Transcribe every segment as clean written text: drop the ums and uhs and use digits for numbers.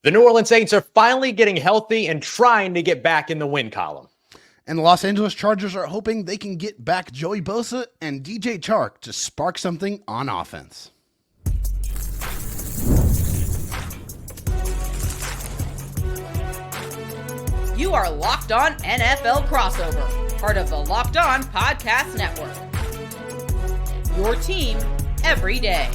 The New Orleans Saints are finally getting healthy and trying to get back in the win column. And the Los Angeles Chargers are hoping they can get back Joey Bosa and DJ Chark to spark something on offense. You are Locked On NFL Crossover, part of the Locked On Podcast Network. Your team every day.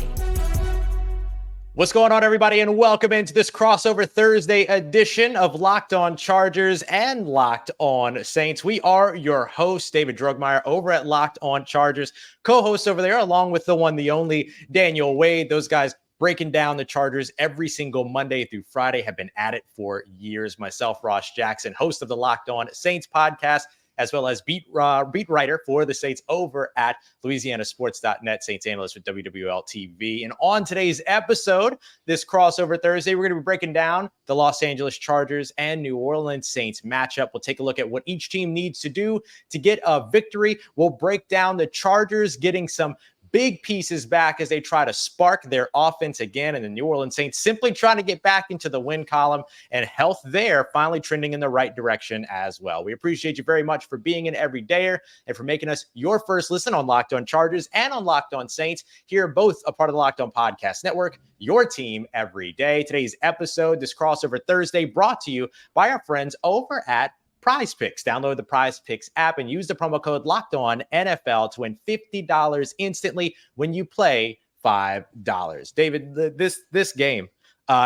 What's going on, everybody, and welcome into this crossover Thursday edition of Locked On Chargers and Locked On Saints. We are your hosts, David Drugmeyer, over at Locked On Chargers, co-host over there, along with the one, the only Daniel Wade. Those guys breaking down the Chargers every single Monday through Friday, have been at it for years. Myself, Ross Jackson, host of the Locked On Saints podcast, as well as beat writer for the Saints over at LouisianaSports.net, Saints analyst with WWL TV. And on today's episode, this crossover Thursday, we're going to be breaking down the Los Angeles Chargers and New Orleans Saints matchup. We'll take a look at what each team needs to do to get a victory. We'll break down the Chargers getting some big pieces back as they try to spark their offense again, and the New Orleans Saints simply trying to get back into the win column, and health there finally trending in the right direction as well. We appreciate you very much for being an everydayer and for making us your first listen on Locked On Chargers and on Locked On Saints. Here, both a part of the Locked On Podcast Network, your team every day. Today's episode, this crossover Thursday, brought to you by our friends over at Prize Picks. Download the Prize Picks app and use the promo code Locked On NFL to win $50 instantly when you play $5. David, this game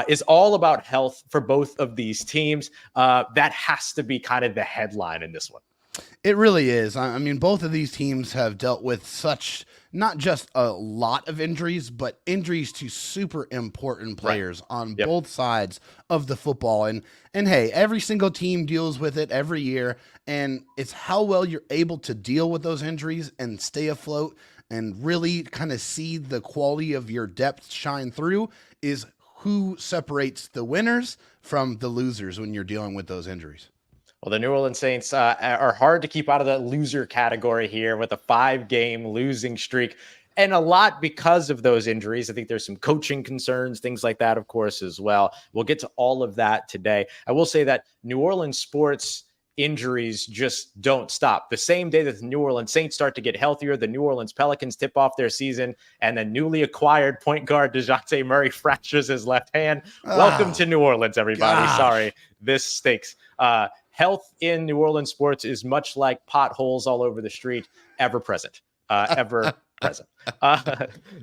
is all about health for both of these teams. That has to be kind of the headline in this one. It really is. I mean, both of these teams have dealt with such, not just a lot of injuries, but injuries to super important players on both sides of the football. And hey, every single team deals with it every year, and it's how well you're able to deal with those injuries and stay afloat and really kind of see the quality of your depth shine through is who separates the winners from the losers when you're dealing with those injuries. Well, the New Orleans Saints are hard to keep out of that loser category here with a 5-game losing streak, and a lot because of those injuries. I think there's some coaching concerns, things like that, of course, as well. We'll get to all of that today. I will say that New Orleans sports injuries just don't stop. The same day that the New Orleans Saints start to get healthier, the New Orleans Pelicans tip off their season, and the newly acquired point guard DeJounte Murray fractures his left hand. Welcome to New Orleans, everybody. Gosh. Sorry, this stinks. Health in New Orleans sports is much like potholes all over the street, ever present, ever present.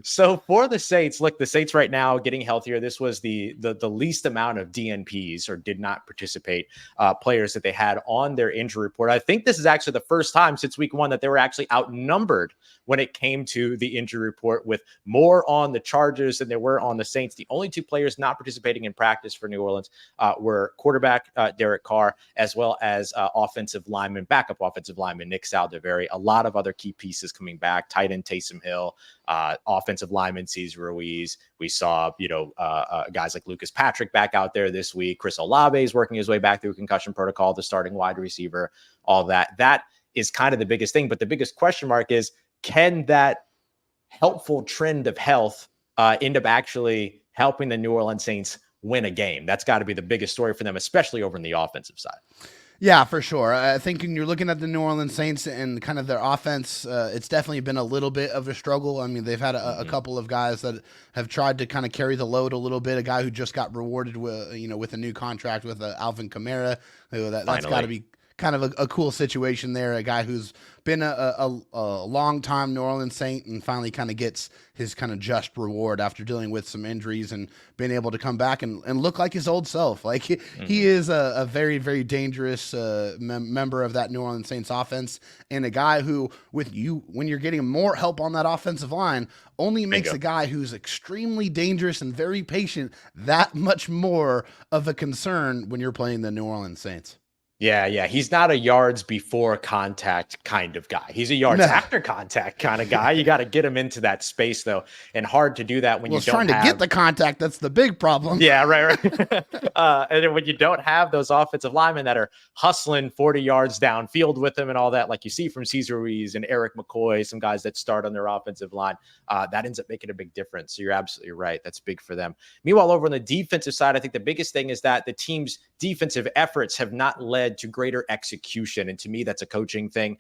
So for the Saints, look, the Saints right now getting healthier. This was the least amount of DNPs, or did not participate, players that they had on their injury report. I think this is actually the first time since week 1 that they were actually outnumbered when it came to the injury report, with more on the Chargers than there were on the Saints. The only 2 players not participating in practice for New Orleans were quarterback Derek Carr, as well as backup offensive lineman Nick Saldiveri. A lot of other key pieces coming back: tight end Taysom Hill, offensive lineman Cesar Ruiz. We saw, guys like Lucas Patrick back out there this week. Chris Olave is working his way back through concussion protocol, the starting wide receiver, all that. That is kind of the biggest thing. But the biggest question mark is, can that helpful trend of health end up actually helping the New Orleans Saints win a game? That's got to be the biggest story for them, especially over on the offensive side. Yeah, for sure. I think when you're looking at the New Orleans Saints and kind of their offense, it's definitely been a little bit of a struggle. I mean, they've had a couple of guys that have tried to kind of carry the load a little bit. A guy who just got rewarded with a new contract with Alvin Kamara. That's got to be kind of a cool situation there. A guy who's been a long time New Orleans Saint and finally kind of gets his kind of just reward after dealing with some injuries and being able to come back and look like his old self. Like he is a very, very dangerous member of that New Orleans Saints offense, and a guy who, when you're getting more help on that offensive line, only makes a guy who's extremely dangerous and very patient that much more of a concern when you're playing the New Orleans Saints. Yeah. He's not a yards before contact kind of guy. He's a yards No. after contact kind of guy. You got to get him into that space, though, and hard to do that when you don't trying to get the contact. That's the big problem. Yeah, right. And then when you don't have those offensive linemen that are hustling 40 yards downfield with them and all that, like you see from Cesar Ruiz and Eric McCoy, some guys that start on their offensive line, that ends up making a big difference. So you're absolutely right. That's big for them. Meanwhile, over on the defensive side, I think the biggest thing is that the team's defensive efforts have not led to greater execution. And to me, that's a coaching thing.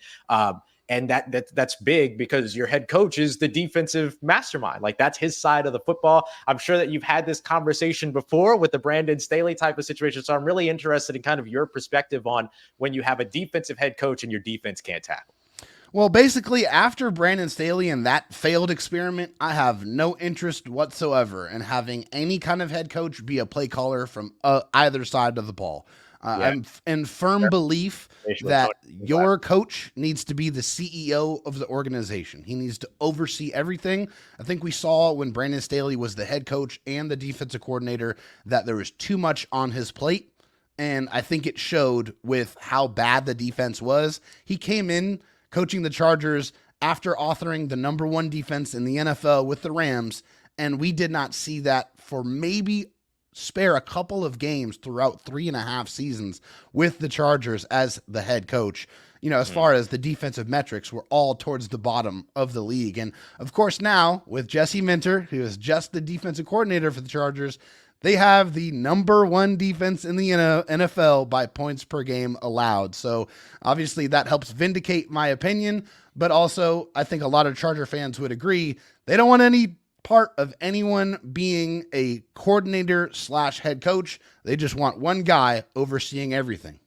And that's big because your head coach is the defensive mastermind. Like, that's his side of the football. I'm sure that you've had this conversation before with the Brandon Staley type of situation. So I'm really interested in kind of your perspective on when you have a defensive head coach and your defense can't tackle. Well, basically, after Brandon Staley and that failed experiment, I have no interest whatsoever in having any kind of head coach be a play caller from either side of the ball. I'm in firm belief that your coach needs to be the CEO of the organization. He needs to oversee everything. I think we saw when Brandon Staley was the head coach and the defensive coordinator that there was too much on his plate. And I think it showed with how bad the defense was. He came in coaching the Chargers after authoring the number one defense in the NFL with the Rams. And we did not see that for maybe spare a couple of games throughout 3.5 seasons with the Chargers as the head coach. You know, as far as the defensive metrics were all towards the bottom of the league. And of course now with Jesse Minter, who is just the defensive coordinator for the Chargers, they have the number one defense in the NFL by points per game allowed. So obviously that helps vindicate my opinion, but also I think a lot of Charger fans would agree they don't want any part of anyone being a coordinator / head coach. They just want one guy overseeing everything.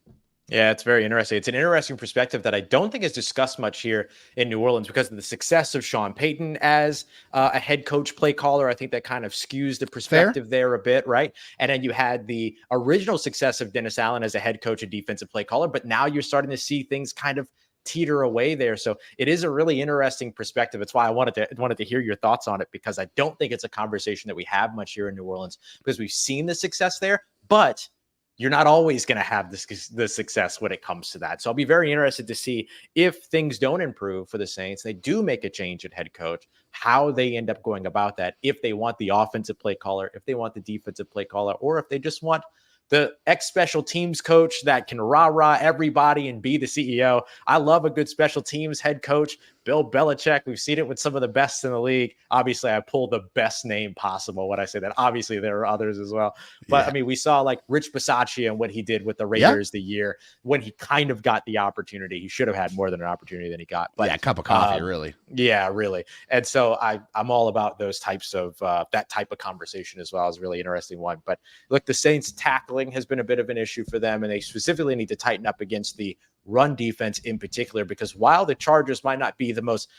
Yeah, it's very interesting. It's an interesting perspective that I don't think is discussed much here in New Orleans because of the success of Sean Payton as a head coach play caller. I think that kind of skews the perspective there a bit, right? And then you had the original success of Dennis Allen as a head coach and defensive play caller, but now you're starting to see things kind of teeter away there. So it is a really interesting perspective. It's why I wanted to hear your thoughts on it, because I don't think it's a conversation that we have much here in New Orleans because we've seen the success there, but you're not always going to have the success when it comes to that. So I'll be very interested to see if things don't improve for the Saints, they do make a change at head coach, how they end up going about that, if they want the offensive play caller, if they want the defensive play caller, or if they just want the ex-special teams coach that can rah-rah everybody and be the CEO. I love a good special teams head coach. Bill Belichick, we've seen it with some of the best in the league. Obviously, I pull the best name possible when I say that. Obviously, there are others as well. But, I mean, we saw, like, Rich Bisaccia and what he did with the Raiders the year when he kind of got the opportunity. He should have had more than an opportunity than he got. But, a cup of coffee, really. Yeah, really. And so I'm all about those types of that type of conversation as well. It's a really interesting one. But, look, the Saints tackling has been a bit of an issue for them, and they specifically need to tighten up against the run defense in particular, because while the Chargers might not be the most,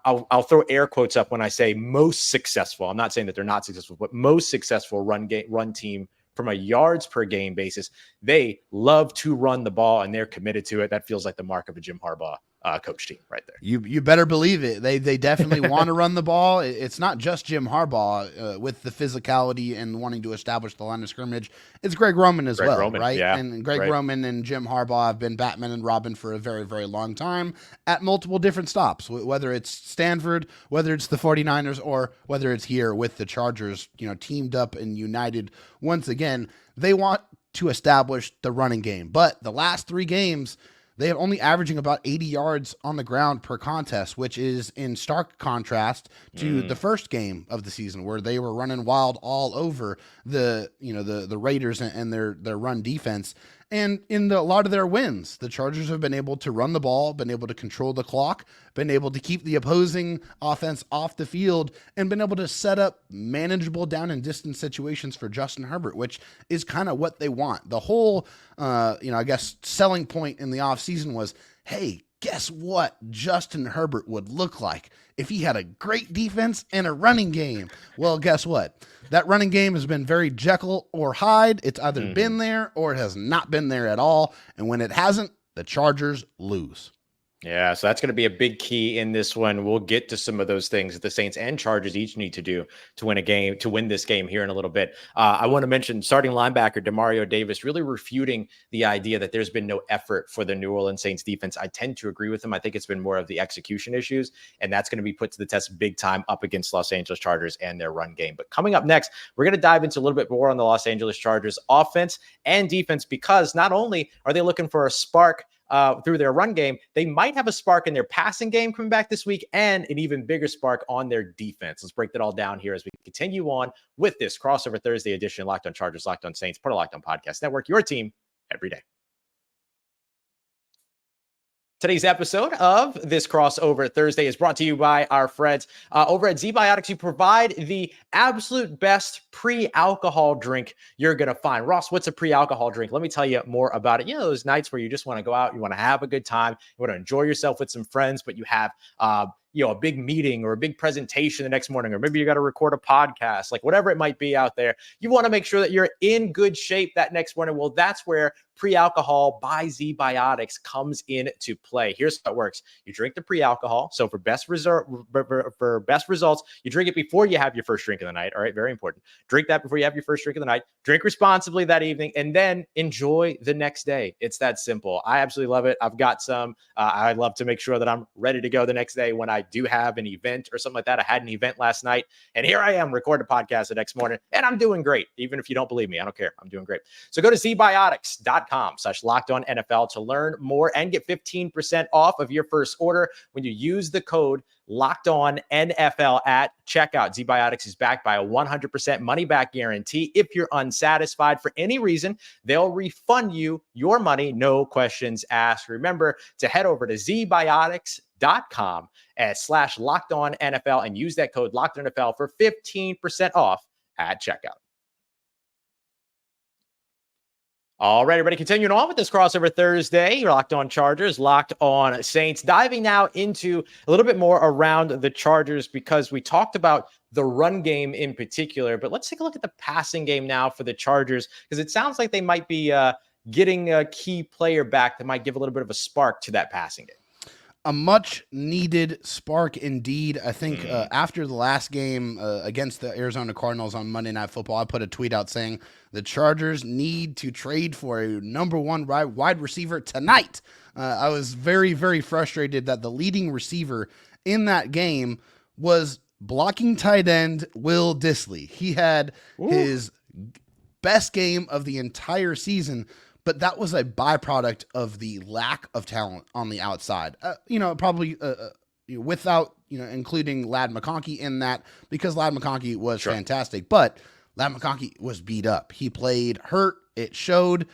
I'll throw air quotes up when I say most successful. I'm not saying that they're not successful, but most successful run team from a yards per game basis. They love to run the ball and they're committed to it. That feels like the mark of a Jim Harbaugh coach team right there. You better believe it. They definitely want to run the ball. It's not just Jim Harbaugh with the physicality and wanting to establish the line of scrimmage. It's Greg Roman as well, right? Yeah, and Greg Roman and Jim Harbaugh have been Batman and Robin for a very, very long time at multiple different stops, whether it's Stanford, whether it's the 49ers, or whether it's here with the Chargers, teamed up and united once again. They want to establish the running game, but the last 3 games, they are only averaging about 80 yards on the ground per contest, which is in stark contrast to the first game of the season where they were running wild all over the Raiders and their run defense. And in a lot of their wins, the Chargers have been able to run the ball, been able to control the clock, been able to keep the opposing offense off the field, and been able to set up manageable down and distance situations for Justin Herbert, which is kind of what they want. The whole, I guess, selling point in the offseason was, hey, guess what Justin Herbert would look like if he had a great defense and a running game? Well, guess what? That running game has been very Jekyll or Hyde. It's either been there or it has not been there at all. And when it hasn't, the Chargers lose. Yeah, so that's going to be a big key in this one. We'll get to some of those things that the Saints and Chargers each need to do to win a game, to win this game here in a little bit. I want to mention starting linebacker Demario Davis really refuting the idea that there's been no effort for the New Orleans Saints defense. I tend to agree with him. I think it's been more of the execution issues, and that's going to be put to the test big time up against Los Angeles Chargers and their run game. But coming up next, we're going to dive into a little bit more on the Los Angeles Chargers offense and defense, because not only are they looking for a spark through their run game, they might have a spark in their passing game coming back this week and an even bigger spark on their defense. Let's break that all down here as we continue on with this crossover Thursday edition of Locked On Chargers, Locked On Saints, part of Locked On Podcast Network, your team every day. Today's episode of this crossover Thursday is brought to you by our friends over at ZBiotics. You provide the absolute best pre-alcohol drink you're going to find. Ross, what's a pre-alcohol drink? Let me tell you more about it. You know, those nights where you just want to go out, you want to have a good time, you want to enjoy yourself with some friends, but you have a big meeting or a big presentation the next morning, or maybe you got to record a podcast, like whatever it might be out there. You want to make sure that you're in good shape that next morning. Well, that's where pre-alcohol by ZBiotics comes into play. Here's how it works. You drink the pre-alcohol. So for best results, you drink it before you have your first drink of the night. All right. Very important. Drink that before you have your first drink of the night. Drink responsibly that evening, and then enjoy the next day. It's that simple. I absolutely love it. I've got some. I love to make sure that I'm ready to go the next day when I do have an event or something like that. I had an event last night, and here I am recording a podcast the next morning, and I'm doing great. Even if you don't believe me, I don't care. I'm doing great. So go to zbiotics.com/LockedOnNFL to learn more and get 15% off of your first order when you use the code LockedOnNFL at checkout. ZBiotics is backed by a 100% money-back guarantee. If you're unsatisfied for any reason, they'll refund you your money, no questions asked. Remember to head over to zbiotics.com/LockedOnNFL and use that code LockedOnNFL for 15% off at checkout. All right, everybody, continuing on with this crossover Thursday. You're Locked On Chargers, Locked On Saints. Diving now into a little bit more around the Chargers, because we talked about the run game in particular, but let's take a look at the passing game now for the Chargers, because it sounds like they might be getting a key player back that might give a little bit of a spark to that passing game. A much needed spark indeed. I think after the last game against the Arizona Cardinals on Monday Night Football, I put a tweet out saying the Chargers need to trade for a number one wide receiver tonight. I was very, very frustrated that the leading receiver in that game was blocking tight end Will Dissly. He had his best game of the entire season, but that was a byproduct of the lack of talent on the outside. Probably without, including Ladd McConkey in that, because Ladd McConkey was fantastic, but Ladd McConkey was beat up. He played hurt. It showed.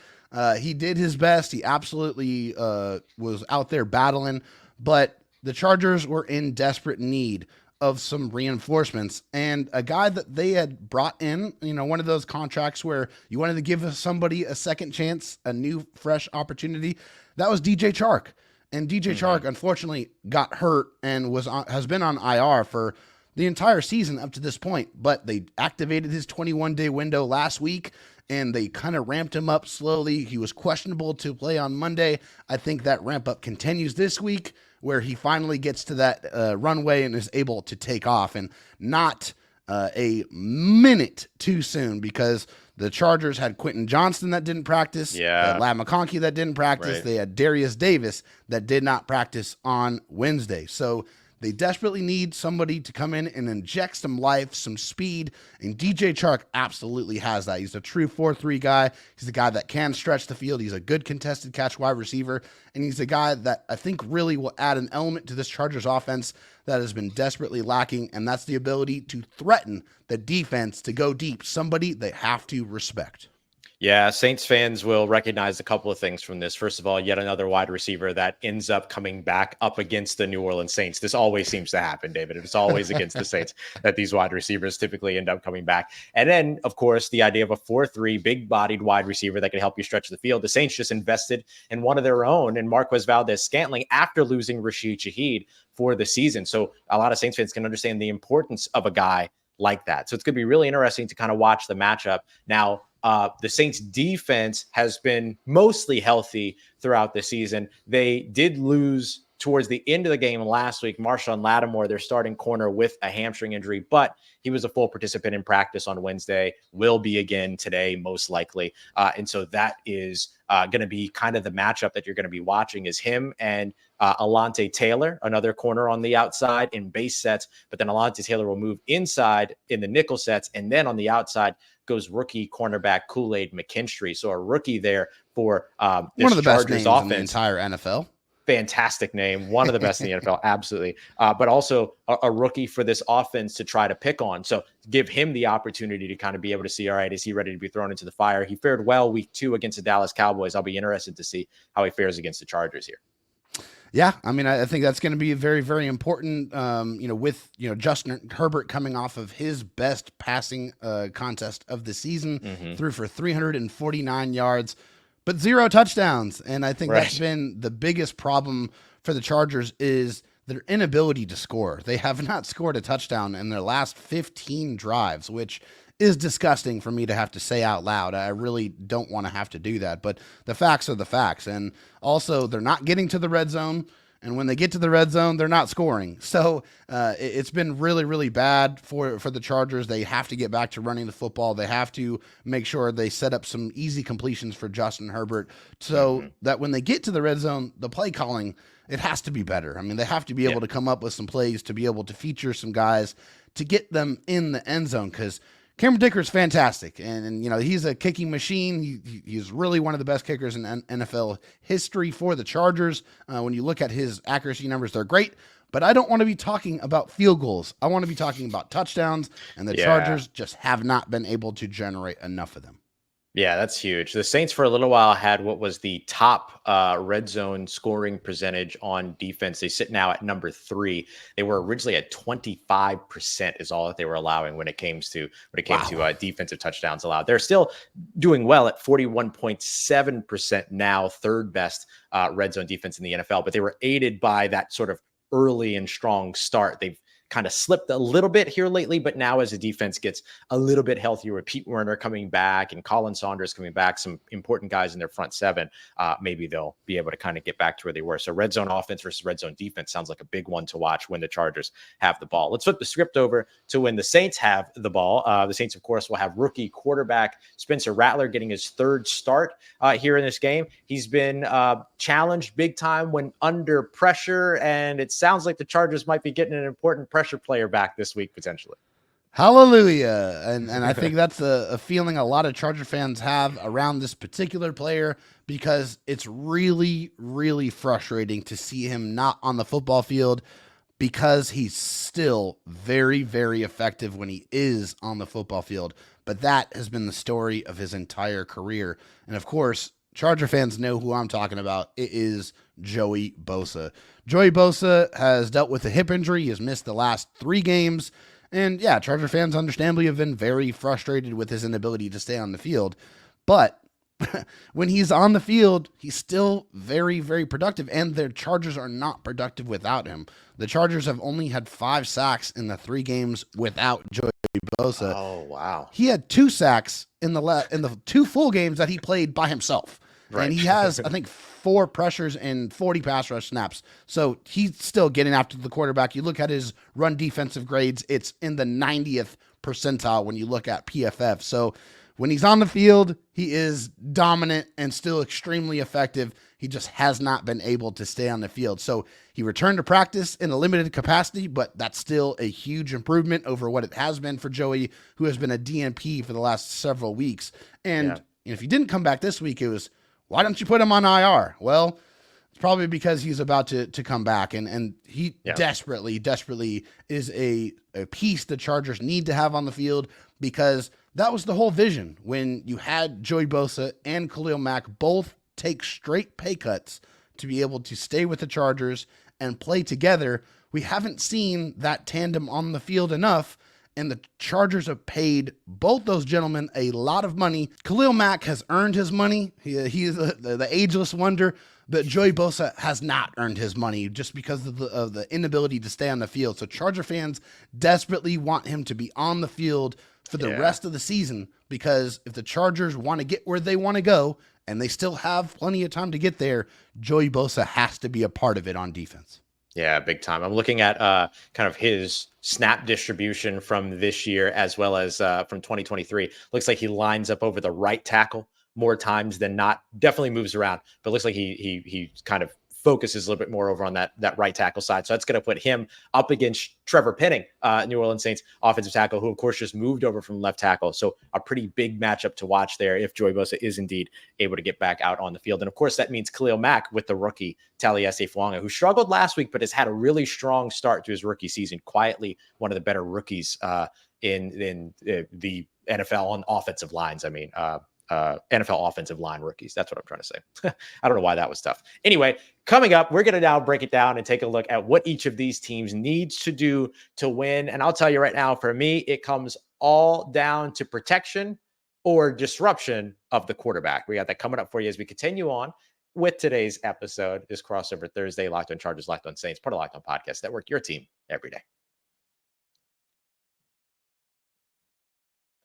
He did his best. He absolutely was out there battling, but the Chargers were in desperate need of some reinforcements, and a guy that they had brought in, one of those contracts where you wanted to give somebody a second chance, a new, fresh opportunity. That was DJ Chark. And DJ Chark, unfortunately, got hurt and has been on IR for the entire season up to this point, but they activated his 21-day window last week, and they kind of ramped him up slowly. He was questionable to play on Monday. I think that ramp up continues this week, where he finally gets to that runway and is able to take off, and not a minute too soon, because the Chargers had Quentin Johnston that didn't practice. They had Ladd McConkey that didn't practice. Right. They had Darius Davis that did not practice on Wednesday. So they desperately need somebody to come in and inject some life, some speed, and DJ Chark absolutely has that. He's a true 4-3 guy. He's a guy that can stretch the field. He's a good contested catch wide receiver, and he's a guy that I think really will add an element to this Chargers offense that has been desperately lacking, and that's the ability to threaten the defense to go deep, somebody they have to respect. Yeah, Saints fans will recognize a couple of things from this. First of all, yet another wide receiver that ends up coming back up against the New Orleans Saints. This always seems to happen, David. It's always against the Saints that these wide receivers typically end up coming back. And then, of course, the idea of a 4-3, big-bodied wide receiver that can help you stretch the field. The Saints just invested in one of their own, in Marquez Valdez-Scantling, after losing Rashid Shaheed for the season. So a lot of Saints fans can understand the importance of a guy like that. So it's going to be really interesting to kind of watch the matchup. Now, the Saints defense has been mostly healthy throughout the season. They did lose towards the end of the game last week, Marshawn Lattimore, their starting corner, with a hamstring injury, but he was a full participant in practice on Wednesday, will be again today, most likely. And so that is going to be kind of the matchup that you're going to be watching, is him and Alontae Taylor, another corner on the outside in base sets. But then Alontae Taylor will move inside in the nickel sets. And then on the outside goes rookie cornerback Kool-Aid McKinstry. So a rookie there for this one of the Chargers best names offense. in the entire NFL. Fantastic name, one of the best in the NFL, absolutely. But also a rookie for this offense to try to pick on. So give him the opportunity to kind of be able to see, all right, is he ready to be thrown into the fire? He fared well week 2 against the Dallas Cowboys. I'll be interested to see how he fares against the Chargers here. Yeah, I mean, I think that's going to be very, very important, with, Justin Herbert coming off of his best passing contest of the season, threw for 349 yards, but 0 touchdowns. And I think that's been the biggest problem for the Chargers, is their inability to score. They have not scored a touchdown in their last 15 drives, which is disgusting for me to have to say out loud. I really don't want to have to do that, but the facts are the facts. And also, they're not getting to the red zone. And when they get to the red zone, they're not scoring. So it's been really, really bad for the Chargers. They have to get back to running the football. They have to make sure they set up some easy completions for Justin Herbert, so that when they get to the red zone, the play calling, it has to be better. I mean, they have to be able to come up with some plays to be able to feature some guys to get them in the end zone, because Cameron Dicker is fantastic, and he's a kicking machine. He's really one of the best kickers in NFL history for the Chargers. When you look at his accuracy numbers, they're great. But I don't want to be talking about field goals. I want to be talking about touchdowns, and the Chargers just have not been able to generate enough of them. Yeah, that's huge. The Saints for a little while had what was the top red zone scoring percentage on defense. They sit now at number 3. They were originally at 25% is all that they were allowing when it came to defensive touchdowns allowed. They're still doing well at 41.7% now, third best red zone defense in the NFL. But they were aided by that sort of early and strong start. They've kind of slipped a little bit here lately, but now as the defense gets a little bit healthier, with Pete Werner coming back and Colin Saunders coming back, some important guys in their front 7, maybe they'll be able to kind of get back to where they were. So red zone offense versus red zone defense sounds like a big one to watch when the Chargers have the ball. Let's flip the script over to when the Saints have the ball. The Saints, of course, will have rookie quarterback Spencer Rattler getting his 3rd start here in this game. He's been challenged big time when under pressure, and it sounds like the Chargers might be getting an important pressure player back this week potentially. Hallelujah. And I think that's a feeling a lot of Charger fans have around this particular player, because it's really, really frustrating to see him not on the football field, because he's still very, very effective when he is on the football field. But that has been the story of his entire career. And of course, Charger fans know who I'm talking about. It is Joey Bosa. Joey Bosa has dealt with a hip injury. He has missed the last 3 games. And yeah, Charger fans understandably have been very frustrated with his inability to stay on the field. But when he's on the field, he's still very, very productive. And the Chargers are not productive without him. The Chargers have only had 5 sacks in the 3 games without Joey Bosa. Oh, wow. He had 2 sacks in the 2 full games that he played by himself. Right. And he has, I think, 4 pressures and 40 pass rush snaps. So he's still getting after the quarterback. You look at his run defensive grades, it's in the 90th percentile when you look at PFF. So when he's on the field, he is dominant and still extremely effective. He just has not been able to stay on the field. So he returned to practice in a limited capacity, but that's still a huge improvement over what it has been for Joey, who has been a DNP for the last several weeks. And if he didn't come back this week, it was, why don't you put him on IR? Well, it's probably because he's about to come back, and he desperately is a piece the Chargers need to have on the field, because that was the whole vision when you had Joey Bosa and Khalil Mack both take straight pay cuts to be able to stay with the Chargers and play together. We haven't seen that tandem on the field enough, and the Chargers have paid both those gentlemen a lot of money. Khalil Mack has earned his money. He is the ageless wonder, but Joey Bosa has not earned his money just because of the inability to stay on the field. So Charger fans desperately want him to be on the field for the rest of the season, because if the Chargers want to get where they want to go and they still have plenty of time to get there. Joey Bosa has to be a part of it on defense. Yeah, big time. I'm looking at kind of his snap distribution from this year as well as from 2023. Looks like he lines up over the right tackle more times than not. Definitely moves around, but looks like he kind of focuses a little bit more over on that right tackle side. So that's going to put him up against Trevor Penning, New Orleans Saints offensive tackle, who of course just moved over from left tackle. So a pretty big matchup to watch there if Joey Bosa is indeed able to get back out on the field. And of course that means Khalil Mack with the rookie Taliesin Fuanga, who struggled last week, but has had a really strong start to his rookie season. Quietly one of the better rookies in the NFL on offensive lines. I mean, NFL offensive line rookies. That's what I'm trying to say. I don't know why that was tough. Anyway, coming up, we're going to now break it down and take a look at what each of these teams needs to do to win. And I'll tell you right now, for me, it comes all down to protection or disruption of the quarterback. We got that coming up for you as we continue on with today's episode, this crossover Thursday, Locked on Chargers, Locked on Saints, part of Locked on Podcast Network, your team every day.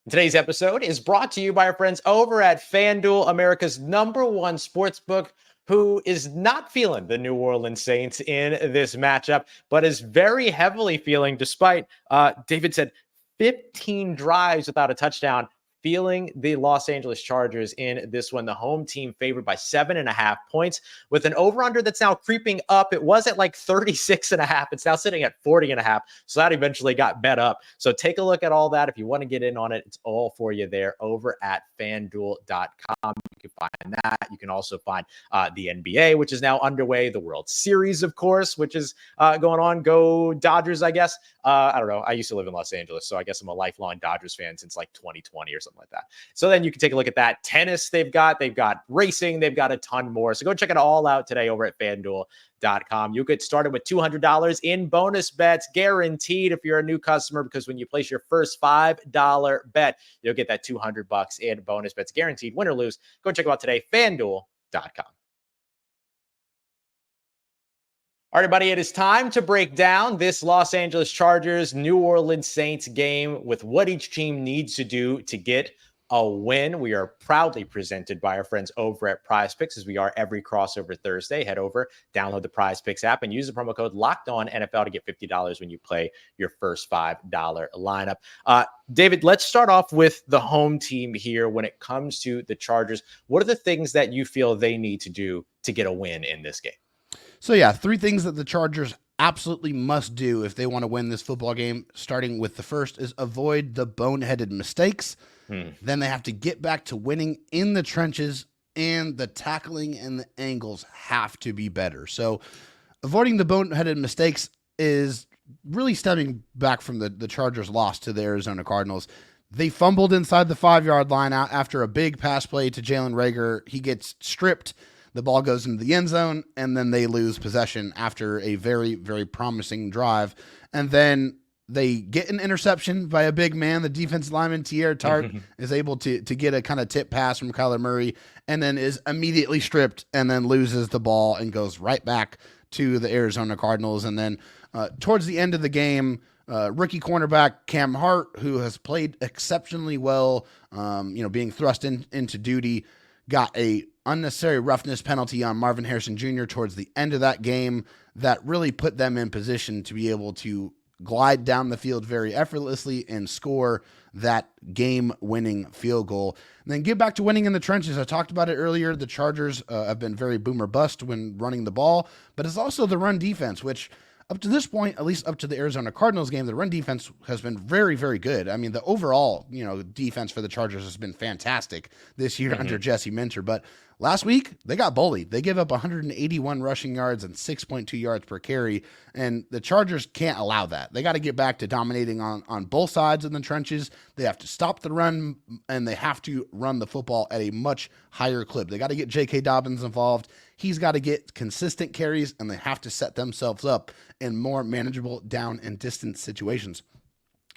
Today's episode is brought to you by our friends over at FanDuel, America's #1 sportsbook, who is not feeling the New Orleans Saints in this matchup, but is very heavily feeling, despite, David said, 15 drives without a touchdown, feeling the Los Angeles Chargers in this one. The home team favored by 7.5 points with an over-under that's now creeping up. It was at like 36.5. It's now sitting at 40.5. So that eventually got bet up. So take a look at all that. If you want to get in on it, it's all for you there over at FanDuel.com. You can find that. You can also find the NBA, which is now underway. The World Series, of course, which is going on. Go Dodgers, I guess. I don't know. I used to live in Los Angeles, so I guess I'm a lifelong Dodgers fan since like 2020 or something like that. So then you can take a look at that. Tennis, they've got racing, they've got a ton more. So go check it all out today over at FanDuel.com. You get started with $200 in bonus bets, guaranteed if you're a new customer, because when you place your first $5 bet, you'll get that $200 in bonus bets, guaranteed, win or lose. Go check it out today, FanDuel.com. All right, everybody, it is time to break down this Los Angeles Chargers, New Orleans Saints game with what each team needs to do to get a win. We are proudly presented by our friends over at Prize Picks, as we are every crossover Thursday. Head over, download the Prize Picks app, and use the promo code LOCKEDONNFL to get $50 when you play your first $5 lineup. David, let's start off with the home team here when it comes to the Chargers. What are the things that you feel they need to do to get a win in this game? So yeah, 3 things that the Chargers absolutely must do if they want to win this football game, starting with the first is avoid the boneheaded mistakes. Then they have to get back to winning in the trenches, and the tackling and the angles have to be better. So avoiding the boneheaded mistakes is really stemming back from the Chargers' loss to the Arizona Cardinals. They fumbled inside the 5-yard line out after a big pass play to Jalen Reagor. He gets stripped. The ball goes into the end zone, and then they lose possession after a very, very promising drive. And then they get an interception by a big man. The defensive lineman, DJ Chark, is able to get a kind of tip pass from Kyler Murray, and then is immediately stripped and then loses the ball and goes right back to the Arizona Cardinals. And then towards the end of the game, rookie cornerback Cam Hart, who has played exceptionally well, being thrust into duty, got a unnecessary roughness penalty on Marvin Harrison Jr. towards the end of that game that really put them in position to be able to glide down the field very effortlessly and score that game-winning field goal. And then get back to winning in the trenches. I talked about it earlier. The Chargers have been very boom or bust when running the ball, but it's also the run defense, which up to this point, at least up to the Arizona Cardinals game, the run defense has been very, very good. I mean, the overall, defense for the Chargers has been fantastic this year under Jesse Minter. But last week, they got bullied. They gave up 181 rushing yards and 6.2 yards per carry, and the Chargers can't allow that. They got to get back to dominating on both sides in the trenches. They have to stop the run, and they have to run the football at a much higher clip. They got to get J.K. Dobbins involved. He's got to get consistent carries, and they have to set themselves up in more manageable down and distance situations.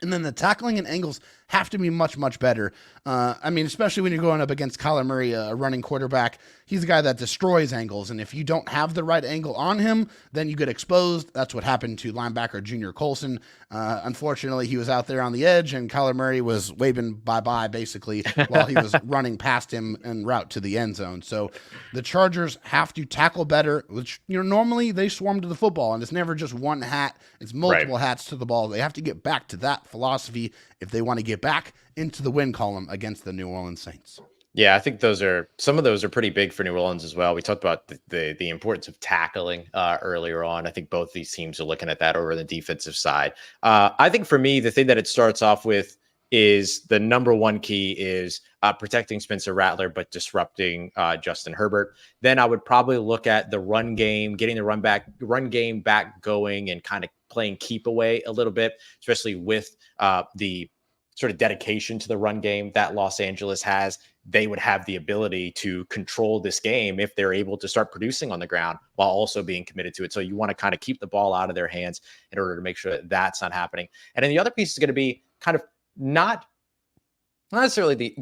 And then the tackling and angles have to be much, much better. Especially when you're going up against Kyler Murray, a running quarterback. He's a guy that destroys angles. And if you don't have the right angle on him, then you get exposed. That's what happened to linebacker Junior Colson. Unfortunately, he was out there on the edge, and Kyler Murray was waving bye-bye, basically, while he was running past him en route to the end zone. So the Chargers have to tackle better, which, normally they swarm to the football, and it's never just one hat. It's multiple hats to the ball. They have to get back to that philosophy if they want to get back into the win column against the New Orleans Saints. Yeah, I think some of those are pretty big for New Orleans as well. We talked about the importance of tackling earlier on. I think both these teams are looking at that over the defensive side. I think for me, the thing that it starts off with is the number one key is protecting Spencer Rattler, but disrupting Justin Herbert. Then I would probably look at the run game, getting the run game back going, and kind of playing keep away a little bit, especially with the sort of dedication to the run game that Los Angeles has. They would have the ability to control this game if they're able to start producing on the ground while also being committed to it. So you want to kind of keep the ball out of their hands in order to make sure that that's not happening. And then the other piece is going to be kind of not necessarily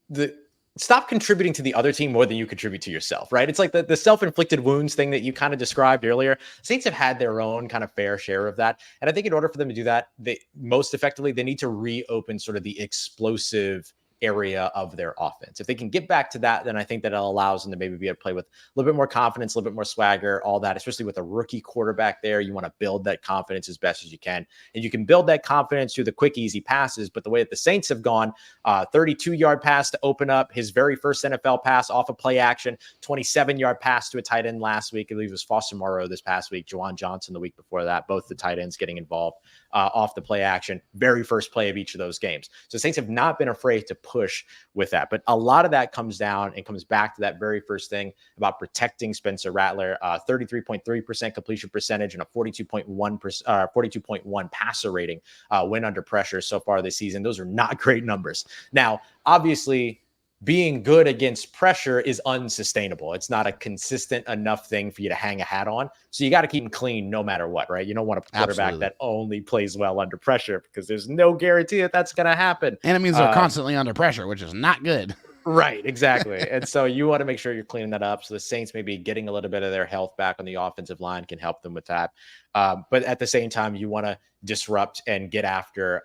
the stop contributing to the other team more than you contribute to yourself, right? It's like the self-inflicted wounds thing that you kind of described earlier. Saints have had their own kind of fair share of that. And I think in order for them to do that, most effectively, they need to reopen sort of the explosive area of their offense. If they can get back to that, then I think that it allows them to maybe be able to play with a little bit more confidence, a little bit more swagger, all that, especially with a rookie quarterback there. You want to build that confidence as best as you can. And you can build that confidence through the quick, easy passes. But the way that the Saints have gone, 32-yard pass to open up his very first NFL pass off of play action, 27-yard pass to a tight end last week. I believe it was Foster Moreau this past week, Juwan Johnson the week before that, both the tight ends getting involved off the play action, very first play of each of those games. So Saints have not been afraid to push with that. But a lot of that comes down and comes back to that very first thing about protecting Spencer Rattler, 33.3% completion percentage and a 42.1 passer rating when under pressure so far this season. Those are not great numbers. Now, obviously, being good against pressure is unsustainable. It's not a consistent enough thing for you to hang a hat on. So you got to keep them clean no matter what, right? You don't want a quarterback that only plays well under pressure, because there's no guarantee that that's going to happen. And it means they're constantly under pressure, which is not good. Right, exactly. And so you want to make sure you're cleaning that up. So the Saints maybe getting a little bit of their health back on the offensive line can help them with that. But at the same time, you want to disrupt and get after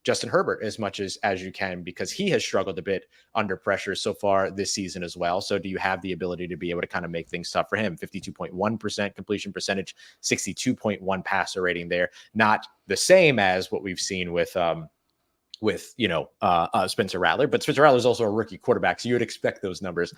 Justin Herbert as much as you can, because he has struggled a bit under pressure so far this season as well. So do you have the ability to be able to kind of make things tough for him? 52.1% completion percentage, 62.1 passer rating there. Not the same as what we've seen with Spencer Rattler, but Spencer Rattler is also a rookie quarterback, so you would expect those numbers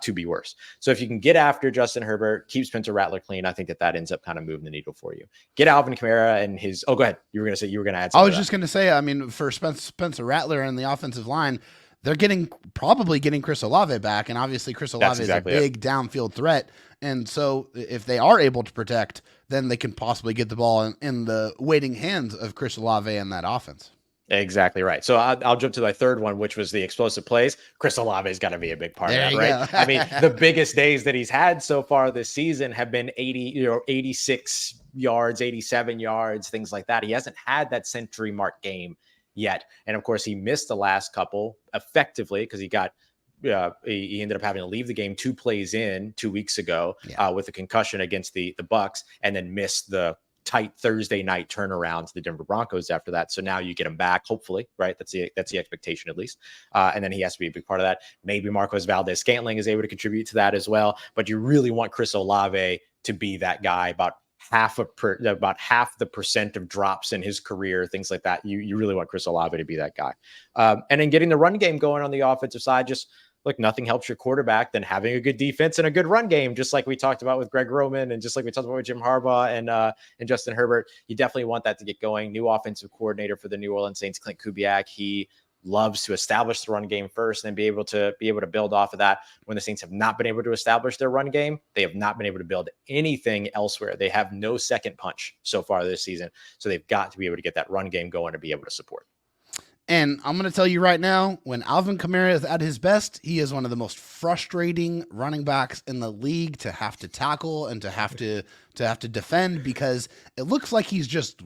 to be worse. So if you can get after Justin Herbert, keep Spencer Rattler clean, I think that ends up kind of moving the needle for you. Get Alvin Kamara and his. Oh, go ahead. You were going to add something. I was just going to say, I mean, for Spencer Rattler and the offensive line, they're probably getting Chris Olave back, and obviously Chris Olave is a big downfield threat. And so if they are able to protect, then they can possibly get the ball in the waiting hands of Chris Olave and that offense. Exactly right. So I'll jump to my third one, which was the explosive plays. Chris Olave's got to be a big part of that, right? I mean, the biggest days that he's had so far this season have been 86 yards, 87 yards, things like that. He hasn't had that century mark game yet. And of course, he missed the last couple effectively because he ended up having to leave the game 2 plays in 2 weeks ago with a concussion against the Bucs, and then missed the tight Thursday night turnaround to the Denver Broncos after that. So now you get him back, hopefully, right? That's the expectation, at least. And then he has to be a big part of that. Maybe Marquez Valdez-Scantling is able to contribute to that as well. But you really want Chris Olave to be that guy, about half the percent of drops in his career, things like that. You really want Chris Olave to be that guy. And then getting the run game going on the offensive side, just look, nothing helps your quarterback than having a good defense and a good run game, just like we talked about with Greg Roman and just like we talked about with Jim Harbaugh and Justin Herbert. You definitely want that to get going. New offensive coordinator for the New Orleans Saints, Clint Kubiak. He loves to establish the run game first and be able to build off of that. When the Saints have not been able to establish their run game, they have not been able to build anything elsewhere. They have no second punch so far this season. So they've got to be able to get that run game going to be able to support. And I'm going to tell you right now, when Alvin Kamara is at his best, he is one of the most frustrating running backs in the league to have to tackle and to have to defend, because it looks like he's just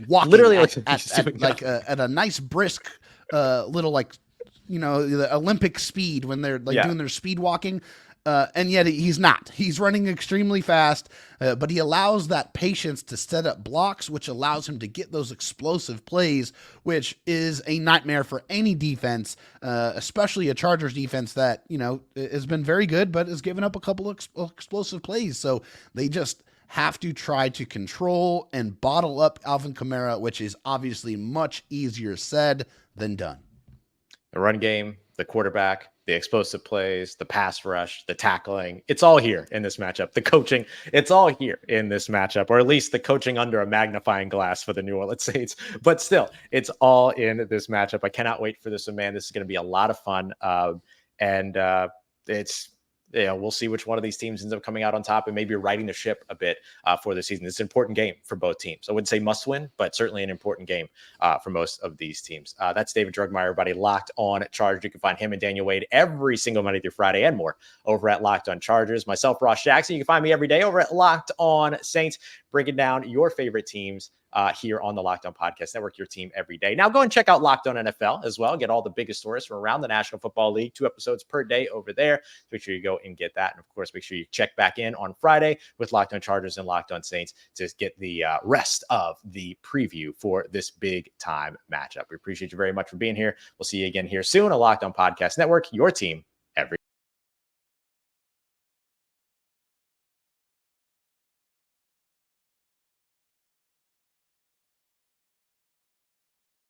walking Literally, at a nice brisk little the Olympic speed when they're doing their speed walking. And yet he's not. He's running extremely fast, but he allows that patience to set up blocks, which allows him to get those explosive plays, which is a nightmare for any defense, especially a Chargers defense that, has been very good, but has given up a couple of explosive plays. So they just have to try to control and bottle up Alvin Kamara, which is obviously much easier said than done. The run game, the quarterback, the explosive plays, the pass rush, the tackling, it's all here in this matchup. The coaching, it's all here in this matchup, or at least the coaching under a magnifying glass for the New Orleans Saints. But still, it's all in this matchup. I cannot wait for this one, man. This is going to be a lot of fun. We'll see which one of these teams ends up coming out on top and maybe righting the ship a bit for the season. It's an important game for both teams. I wouldn't say must win, but certainly an important game for most of these teams. That's David Drugmeyer, everybody. Locked On Chargers. You can find him and Daniel Wade every single Monday through Friday and more over at Locked On Chargers. Myself, Ross Jackson. You can find me every day over at Locked On Saints, breaking down your favorite teams here on the Locked On Podcast Network, your team every day. Now go and check out Locked On NFL as well. Get all the biggest stories from around the National Football League, 2 episodes per day over there. So make sure you go and get that. And of course, make sure you check back in on Friday with Locked On Chargers and Locked On Saints to get the rest of the preview for this big time matchup. We appreciate you very much for being here. We'll see you again here soon on Locked On Podcast Network, your team every day.